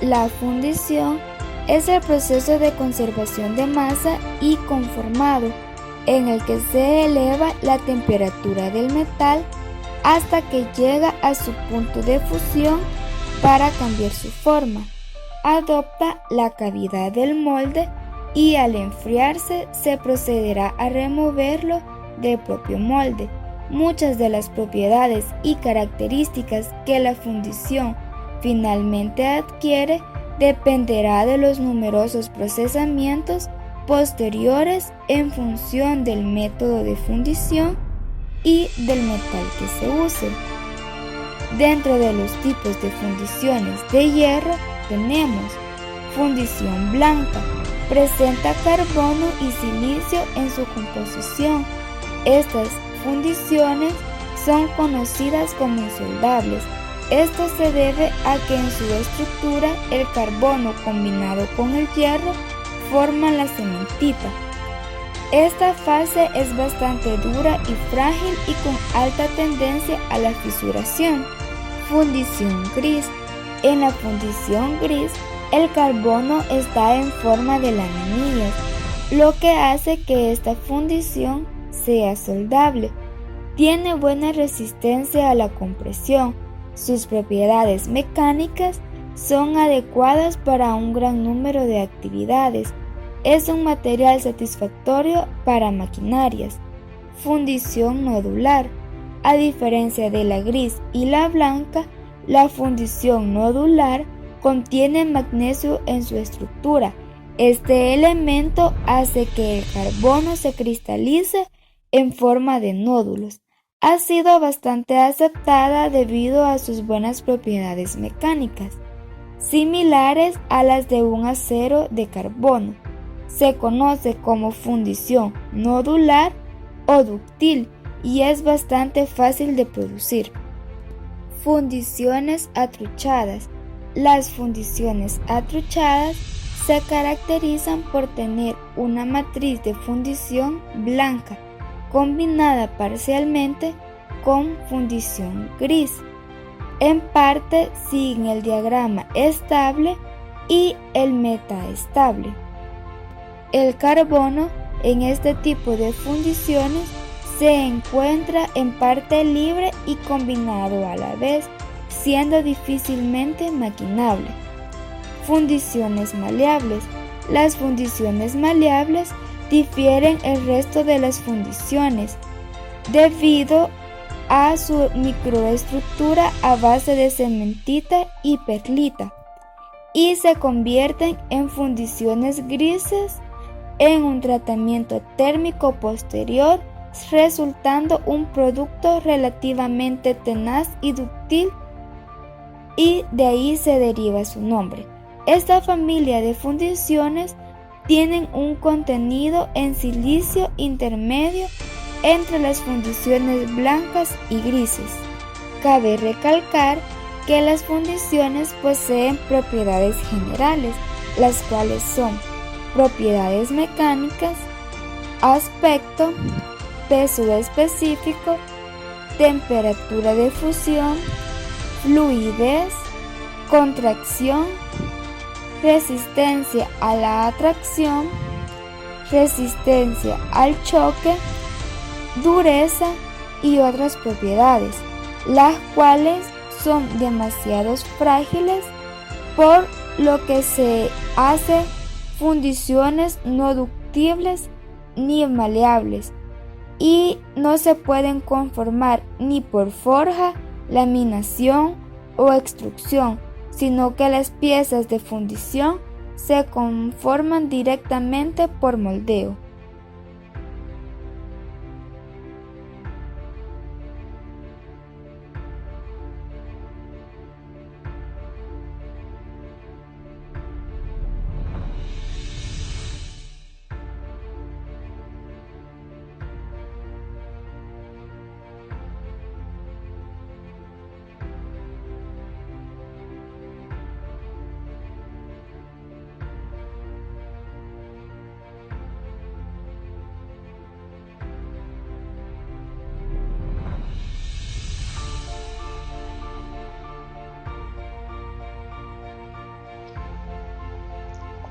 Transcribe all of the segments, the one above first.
La fundición es el proceso de conservación de masa y conformado en el que se eleva la temperatura del metal hasta que llega a su punto de fusión para cambiar su forma. Adopta la cavidad del molde y al enfriarse se procederá a removerlo del propio molde. Muchas de las propiedades y características que la fundición finalmente adquiere dependerá de los numerosos procesamientos posteriores en función del método de fundición y del metal que se use. Dentro de los tipos de fundiciones de hierro tenemos fundición blanca, presenta carbono y silicio en su composición. Estas fundiciones son conocidas como insoldables. Esto se debe a que en su estructura el carbono combinado con el hierro forman la cementita. Esta fase es bastante dura y frágil y con alta tendencia a la fisuración. Fundición gris. En la fundición gris, el carbono está en forma de laminillas, lo que hace que esta fundición sea soldable. Tiene buena resistencia a la compresión. Sus propiedades mecánicas son adecuadas para un gran número de actividades. Es un material satisfactorio para maquinarias. Fundición nodular. A diferencia de la gris y la blanca, la fundición nodular contiene magnesio en su estructura. Este elemento hace que el carbono se cristalice en forma de nódulos. Ha sido bastante aceptada debido a sus buenas propiedades mecánicas, similares a las de un acero de carbono. Se conoce como fundición nodular o dúctil y es bastante fácil de producir. Fundiciones atruchadas. Las fundiciones atruchadas se caracterizan por tener una matriz de fundición blanca combinada parcialmente con fundición gris. En parte siguen el diagrama estable y el metaestable. El carbono en este tipo de fundiciones se encuentra en parte libre y combinado a la vez, siendo difícilmente maquinable. Fundiciones maleables. Las fundiciones maleables difieren el resto de las fundiciones debido a su microestructura a base de cementita y perlita y se convierten en fundiciones grises en un tratamiento térmico posterior, resultando un producto relativamente tenaz y dúctil, y de ahí se deriva su nombre. Esta familia de fundiciones tienen un contenido en silicio intermedio entre las fundiciones blancas y grises. Cabe recalcar que las fundiciones poseen propiedades generales, las cuales son propiedades mecánicas, aspecto, peso específico, temperatura de fusión, fluidez, contracción, resistencia a la atracción, resistencia al choque, dureza y otras propiedades, las cuales son demasiado frágiles, por lo que se hace fundiciones no ductibles ni maleables y no se pueden conformar ni por forja, laminación o extrusión, sino que las piezas de fundición se conforman directamente por moldeo.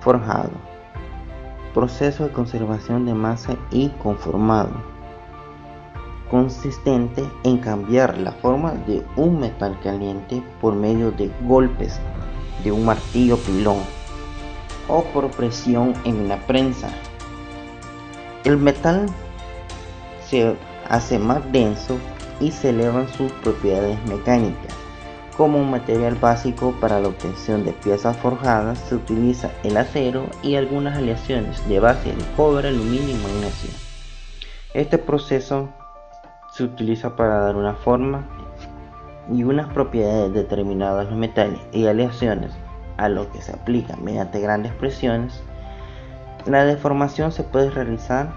Forjado. Proceso de conservación de masa y conformado, consistente en cambiar la forma de un metal caliente por medio de golpes de un martillo pilón o por presión en una prensa. El metal se hace más denso y se elevan sus propiedades mecánicas. Como un material básico para la obtención de piezas forjadas se utiliza el acero y algunas aleaciones de base de cobre, aluminio y magnesio. Este proceso se utiliza para dar una forma y unas propiedades determinadas a los metales y aleaciones, a lo que se aplica mediante grandes presiones. La deformación se puede realizar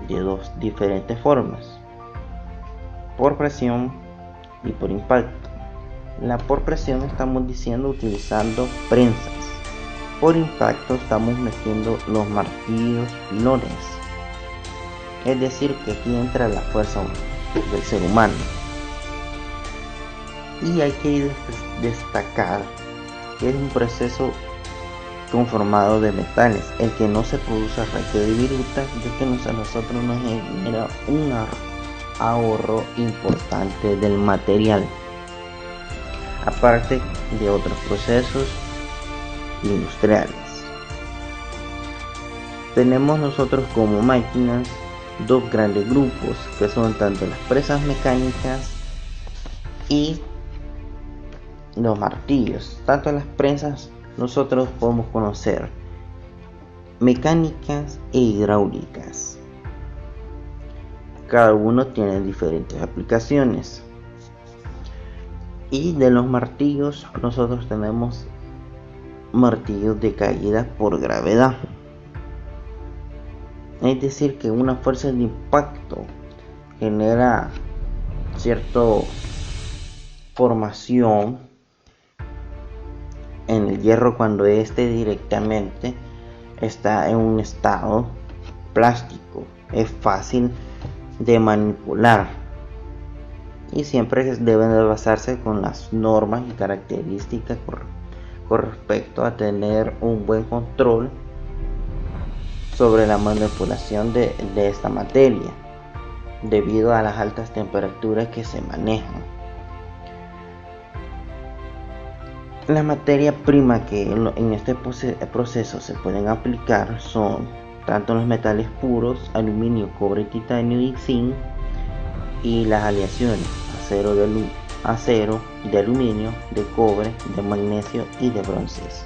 de dos diferentes formas: por presión y por impacto. La por presión estamos diciendo utilizando prensas. Por impacto estamos metiendo los martillos pilones. Es decir, que aquí entra la fuerza del ser humano. Y hay que destacar que es un proceso conformado de metales, el que no se produce a raíz de viruta, ya que a nosotros nos genera un ahorro importante del material, aparte de otros procesos industriales. Tenemos nosotros como máquinas dos grandes grupos, que son tanto las presas mecánicas y los martillos. Tanto las presas nosotros podemos conocer mecánicas e hidráulicas. Cada uno tiene diferentes aplicaciones. Y de los martillos nosotros tenemos martillos de caída por gravedad. Es decir, que una fuerza de impacto genera cierta formación en el hierro cuando éste directamente está en un estado plástico. Es fácil de manipular y siempre deben de basarse con las normas y características con respecto a tener un buen control sobre la manipulación de esta materia, debido a las altas temperaturas que se manejan. La materia prima que en este proceso se pueden aplicar son tanto los metales puros, aluminio, cobre, titanio y zinc, y las aleaciones acero, de aluminio, de cobre, de magnesio y de bronces.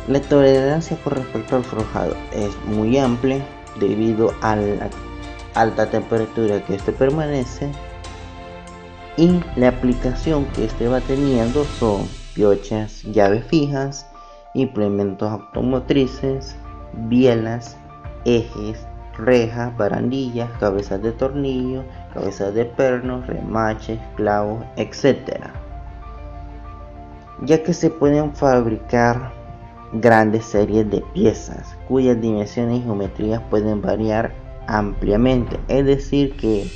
La tolerancia con respecto al forjado es muy amplia debido a la alta temperatura que este permanece, y la aplicación que este va teniendo son piochas, llaves fijas, implementos automotrices, bielas, ejes, rejas, barandillas, cabezas de tornillo, cabezas de pernos, remaches, clavos, etc. Ya que se pueden fabricar grandes series de piezas cuyas dimensiones y geometrías pueden variar ampliamente, es decir que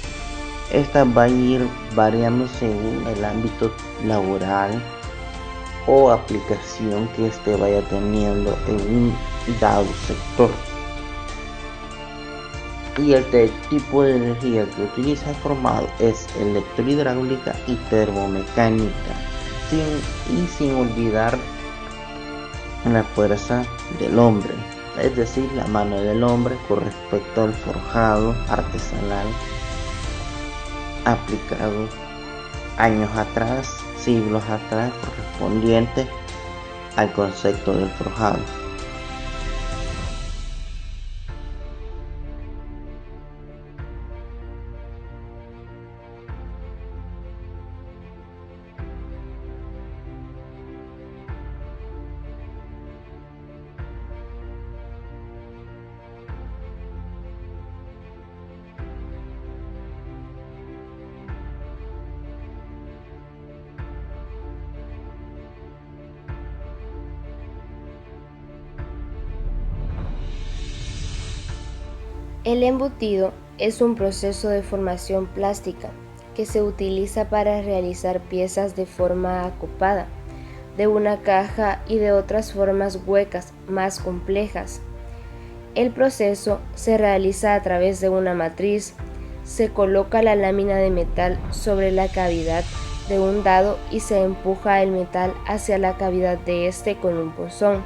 esta va a ir variando según el ámbito laboral o aplicación que este vaya teniendo en un dado sector. Y el tipo de energía que utiliza el formado es electrohidráulica y termomecánica, sin olvidar la fuerza del hombre, es decir, la mano del hombre con respecto al forjado artesanal aplicado años atrás, siglos atrás, correspondiente al concepto del forjado. El embutido es un proceso de formación plástica que se utiliza para realizar piezas de forma acoplada, de una caja y de otras formas huecas más complejas. El proceso se realiza a través de una matriz. Se coloca la lámina de metal sobre la cavidad de un dado y se empuja el metal hacia la cavidad de este con un punzón.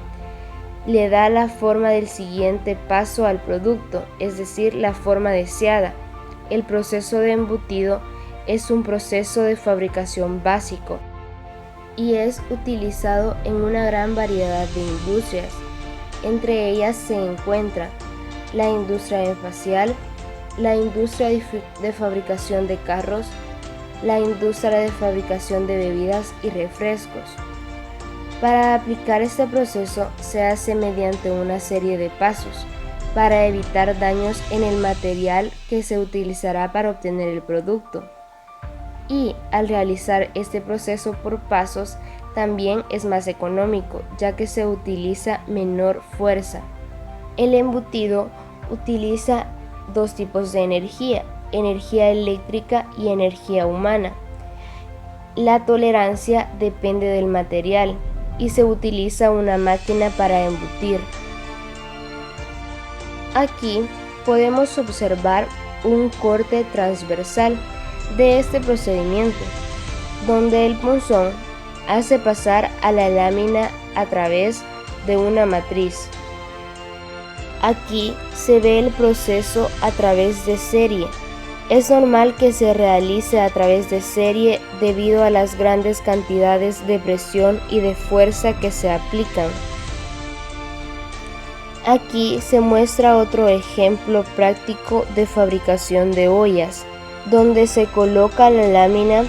Le da la forma del siguiente paso al producto, es decir, la forma deseada. El proceso de embutido es un proceso de fabricación básico y es utilizado en una gran variedad de industrias. Entre ellas se encuentra la industria espacial, la industria de fabricación de carros, la industria de fabricación de bebidas y refrescos. Para aplicar este proceso se hace mediante una serie de pasos para evitar daños en el material que se utilizará para obtener el producto. Y al realizar este proceso por pasos también es más económico, ya que se utiliza menor fuerza. El embutido utiliza dos tipos de energía eléctrica y energía humana. La tolerancia depende del material y se utiliza una máquina para embutir. Aquí podemos observar un corte transversal de este procedimiento, donde el punzón hace pasar a la lámina a través de una matriz. Aquí se ve el proceso a través de serie. Es normal que se realice a través de serie debido a las grandes cantidades de presión y de fuerza que se aplican. Aquí se muestra otro ejemplo práctico de fabricación de ollas, donde se coloca la lámina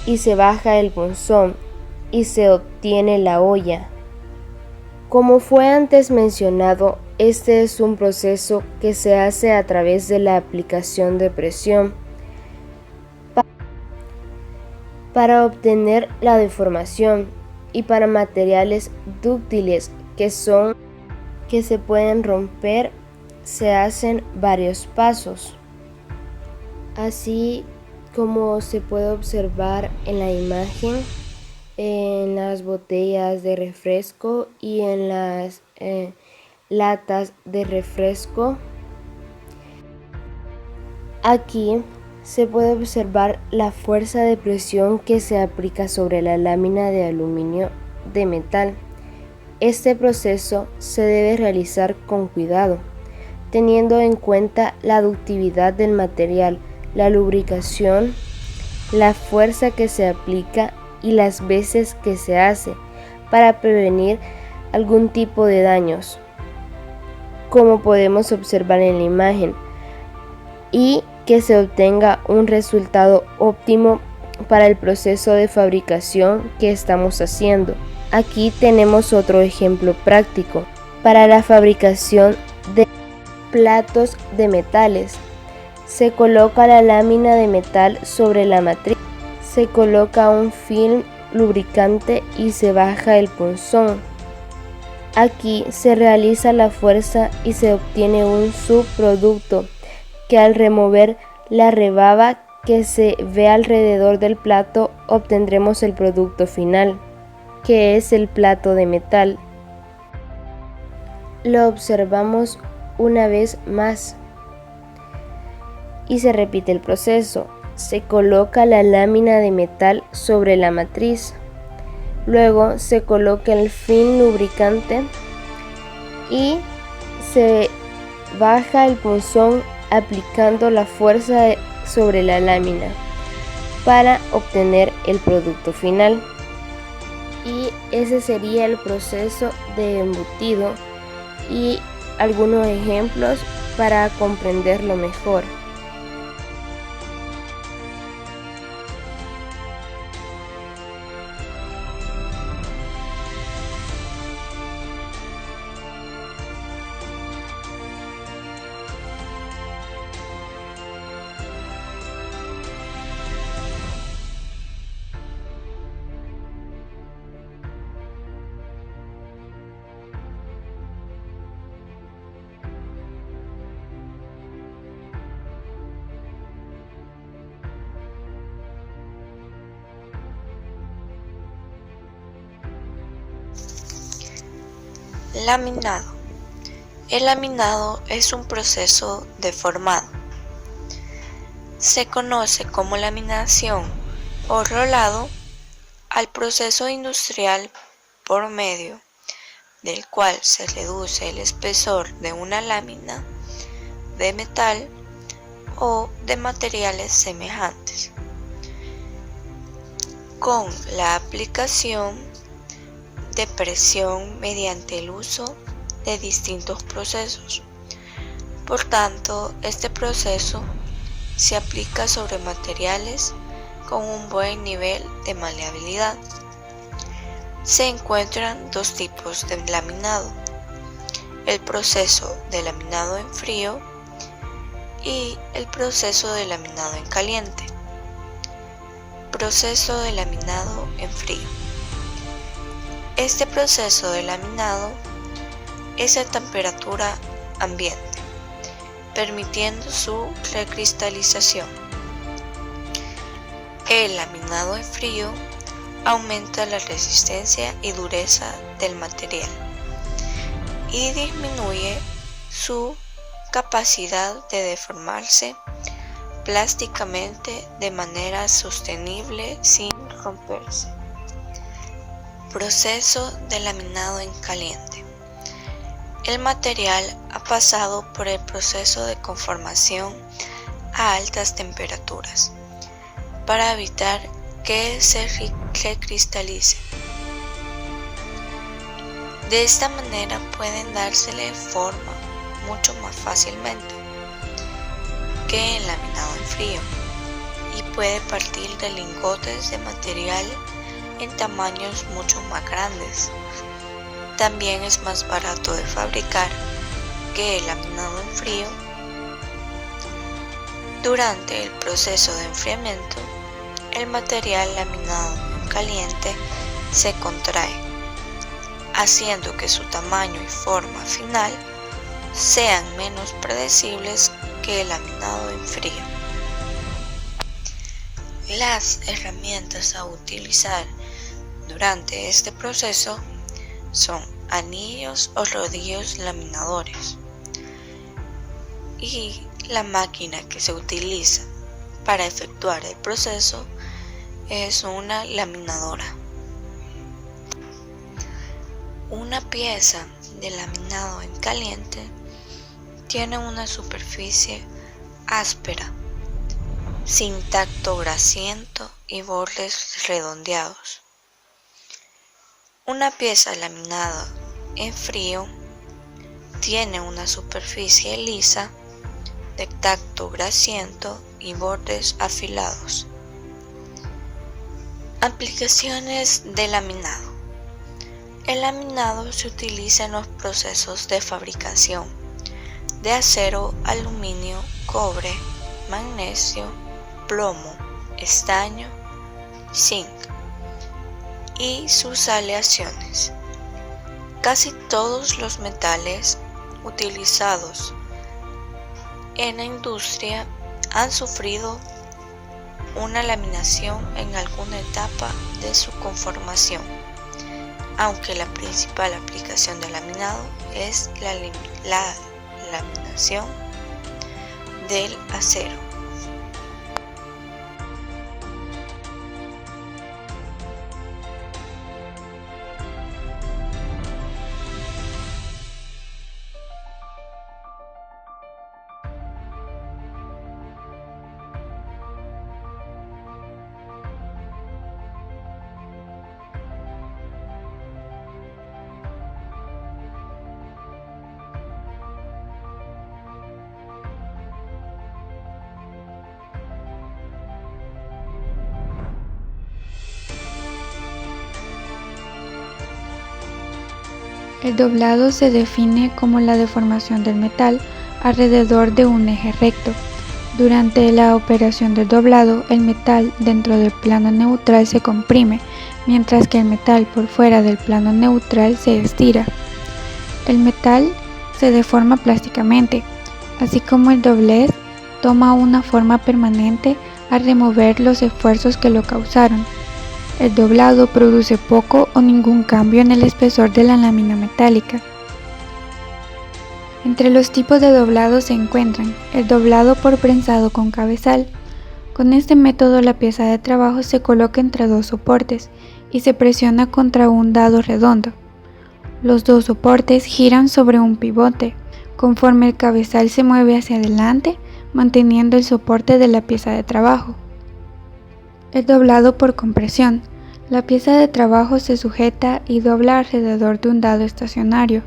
y se baja el punzón y se obtiene la olla. Como fue antes mencionado, este es un proceso que se hace a través de la aplicación de presión para obtener la deformación y para materiales dúctiles que se pueden romper, se hacen varios pasos. Así como se puede observar en la imagen, en las botellas de refresco y en las latas de refresco. Aquí se puede observar la fuerza de presión que se aplica sobre la lámina de aluminio de metal. Este proceso se debe realizar con cuidado, teniendo en cuenta la ductividad del material, la lubricación, la fuerza que se aplica y las veces que se hace para prevenir algún tipo de daños, como podemos observar en la imagen, y que se obtenga un resultado óptimo para el proceso de fabricación que estamos haciendo. Aquí tenemos otro ejemplo práctico para la fabricación de platos de metales. Se coloca la lámina de metal sobre la matriz, se coloca un film lubricante y se baja el punzón. Aquí se realiza la fuerza y se obtiene un subproducto que al remover la rebaba que se ve alrededor del plato obtendremos el producto final, que es el plato de metal. Lo observamos una vez más y se repite el proceso. Se coloca la lámina de metal sobre la matriz, luego se coloca el film lubricante y se baja el punzón aplicando la fuerza sobre la lámina para obtener el producto final. Y ese sería el proceso de embutido y algunos ejemplos para comprenderlo mejor. Laminado. El laminado es un proceso deformado. Se conoce como laminación o rolado al proceso industrial por medio del cual se reduce el espesor de una lámina de metal o de materiales semejantes, con la aplicación de presión mediante el uso de distintos procesos. Por tanto, este proceso se aplica sobre materiales con un buen nivel de maleabilidad. Se encuentran dos tipos de laminado: el proceso de laminado en frío y el proceso de laminado en caliente. Proceso de laminado en frío. Este proceso de laminado es a temperatura ambiente, permitiendo su recristalización. El laminado en frío aumenta la resistencia y dureza del material y disminuye su capacidad de deformarse plásticamente de manera sostenible sin romperse. Proceso de laminado en caliente. El material ha pasado por el proceso de conformación a altas temperaturas para evitar que se recristalice. De esta manera pueden dársele forma mucho más fácilmente que el laminado en frío y puede partir de lingotes de material en tamaños mucho más grandes. También es más barato de fabricar que el laminado en frío. Durante el proceso de enfriamiento, el material laminado en caliente se contrae, haciendo que su tamaño y forma final sean menos predecibles que el laminado en frío. Las herramientas a utilizar durante este proceso son anillos o rodillos laminadores, y la máquina que se utiliza para efectuar el proceso es una laminadora. Una pieza de laminado en caliente tiene una superficie áspera, sin tacto grasiento y bordes redondeados. Una pieza laminada en frío tiene una superficie lisa, de tacto grasiento y bordes afilados. Aplicaciones de laminado. El laminado se utiliza en los procesos de fabricación de acero, aluminio, cobre, magnesio, plomo, estaño, zinc y sus aleaciones. Casi todos los metales utilizados en la industria han sufrido una laminación en alguna etapa de su conformación, aunque la principal aplicación del laminado es la laminación del acero. El doblado se define como la deformación del metal alrededor de un eje recto. Durante la operación del doblado, el metal dentro del plano neutral se comprime, mientras que el metal por fuera del plano neutral se estira. El metal se deforma plásticamente, así como el doblez toma una forma permanente al remover los esfuerzos que lo causaron. El doblado produce poco o ningún cambio en el espesor de la lámina metálica. Entre los tipos de doblado se encuentran el doblado por prensado con cabezal. Con este método la pieza de trabajo se coloca entre dos soportes y se presiona contra un dado redondo. Los dos soportes giran sobre un pivote, conforme el cabezal se mueve hacia adelante, manteniendo el soporte de la pieza de trabajo. El doblado por compresión. La pieza de trabajo se sujeta y dobla alrededor de un dado estacionario,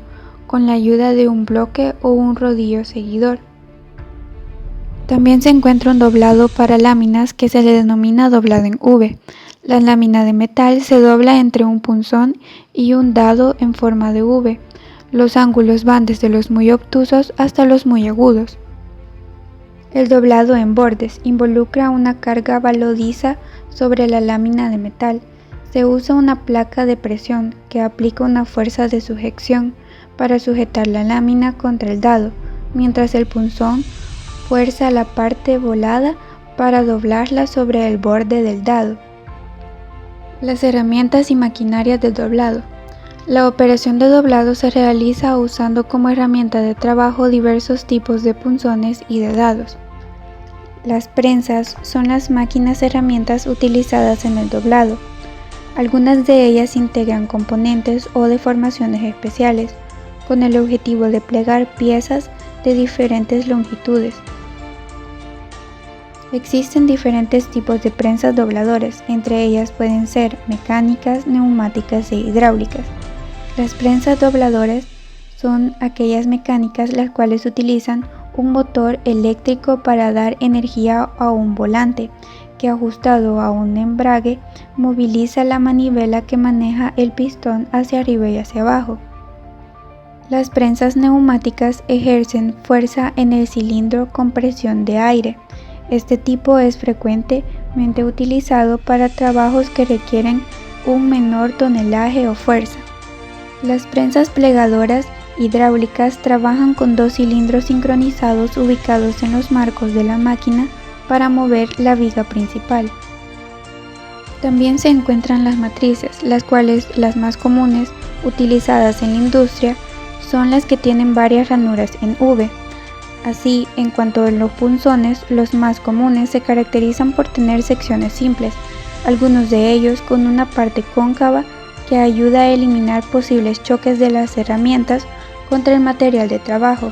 con la ayuda de un bloque o un rodillo seguidor. También se encuentra un doblado para láminas que se le denomina doblado en V. La lámina de metal se dobla entre un punzón y un dado en forma de V. Los ángulos van desde los muy obtusos hasta los muy agudos. El doblado en bordes involucra una carga balodiza sobre la lámina de metal. Se usa una placa de presión que aplica una fuerza de sujeción para sujetar la lámina contra el dado, mientras el punzón fuerza la parte volada para doblarla sobre el borde del dado. Las herramientas y maquinarias de doblado. La operación de doblado se realiza usando como herramienta de trabajo diversos tipos de punzones y de dados. Las prensas son las máquinas herramientas utilizadas en el doblado. Algunas de ellas integran componentes o deformaciones especiales, con el objetivo de plegar piezas de diferentes longitudes. Existen diferentes tipos de prensas dobladores, entre ellas pueden ser mecánicas, neumáticas e hidráulicas. Las prensas dobladoras son aquellas mecánicas las cuales utilizan un motor eléctrico para dar energía a un volante, que ajustado a un embrague moviliza la manivela que maneja el pistón hacia arriba y hacia abajo. Las prensas neumáticas ejercen fuerza en el cilindro con presión de aire. Este tipo es frecuentemente utilizado para trabajos que requieren un menor tonelaje o fuerza. Las prensas plegadoras hidráulicas trabajan con dos cilindros sincronizados ubicados en los marcos de la máquina para mover la viga principal. También se encuentran las matrices, las cuales las más comunes utilizadas en la industria son las que tienen varias ranuras en V. Así, en cuanto a los punzones, los más comunes se caracterizan por tener secciones simples, algunos de ellos con una parte cóncava que ayuda a eliminar posibles choques de las herramientas contra el material de trabajo.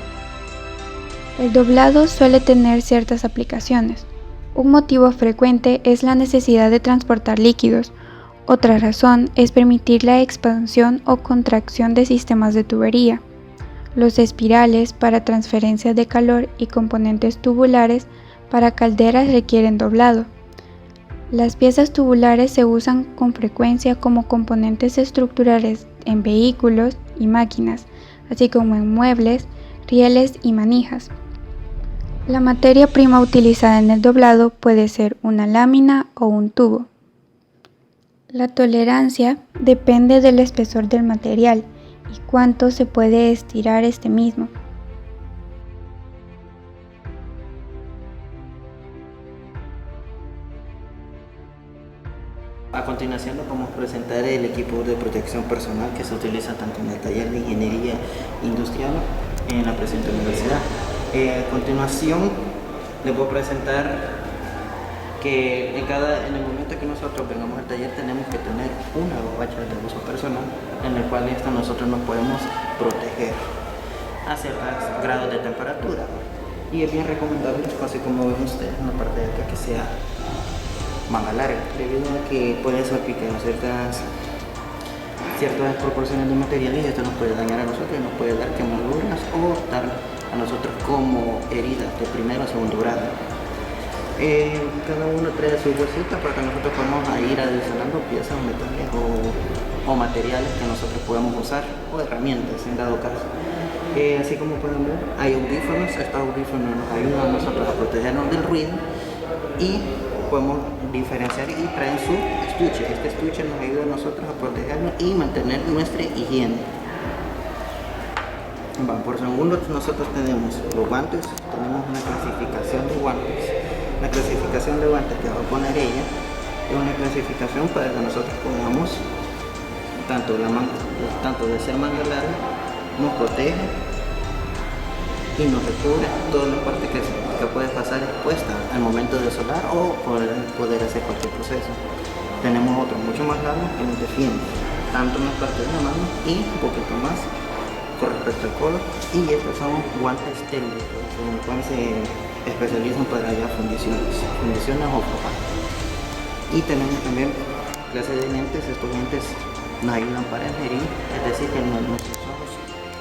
El doblado suele tener ciertas aplicaciones. Un motivo frecuente es la necesidad de transportar líquidos. Otra razón es permitir la expansión o contracción de sistemas de tubería. Los espirales para transferencia de calor y componentes tubulares para calderas requieren doblado. Las piezas tubulares se usan con frecuencia como componentes estructurales en vehículos y máquinas, así como en muebles, rieles y manijas. La materia prima utilizada en el doblado puede ser una lámina o un tubo. La tolerancia depende del espesor del material y cuánto se puede estirar este mismo. A continuación les vamos a presentar el equipo de protección personal que se utiliza tanto en el taller de ingeniería industrial en la presente universidad. A continuación les voy a presentar que en el momento que nosotros vengamos al taller tenemos que tener una bombacha de uso personal en el cual nosotros nos podemos proteger a ciertos grados de temperatura, y es bien recomendable, así como ven ustedes en la parte de acá, que sea manga larga, debido a que puede salpicar ciertas proporciones de material y esto nos puede dañar a nosotros y nos puede dar quemaduras o dar a nosotros como heridas de primero o segundo grado. Cada uno trae su bolsita para que nosotros podamos ir adicionando piezas, metales o materiales que nosotros podamos usar, o herramientas en dado caso. Así como pueden ver, hay audífonos. Estos audífonos nos ayudan a nosotros a protegernos del ruido y podemos diferenciar y traen su estuche. Este estuche nos ayuda a nosotros a protegernos y mantener nuestra higiene. Por segundo, nosotros tenemos los guantes, tenemos una clasificación de guantes. La clasificación de guantes que va a poner ella es una clasificación para que nosotros podamos, tanto de ser manga larga, nos protege y nos recubre toda la parte que puede pasar expuesta al momento de soldar o poder hacer cualquier proceso. Tenemos otro mucho más largo que nos defiende tanto en la parte de la mano y un poquito más con respecto al codo, y estos son guantes técnicos en los cuales se especializan para ya fundiciones o forjar. Y tenemos también clase de lentes. Estos lentes nos ayudan para ingerir, es decir, que nuestros ojos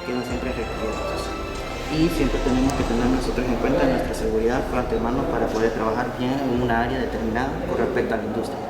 quedan siempre recubiertos. Y siempre tenemos que tener nosotros en cuenta nuestra seguridad por antemano para poder trabajar bien en una área determinada con respecto a la industria.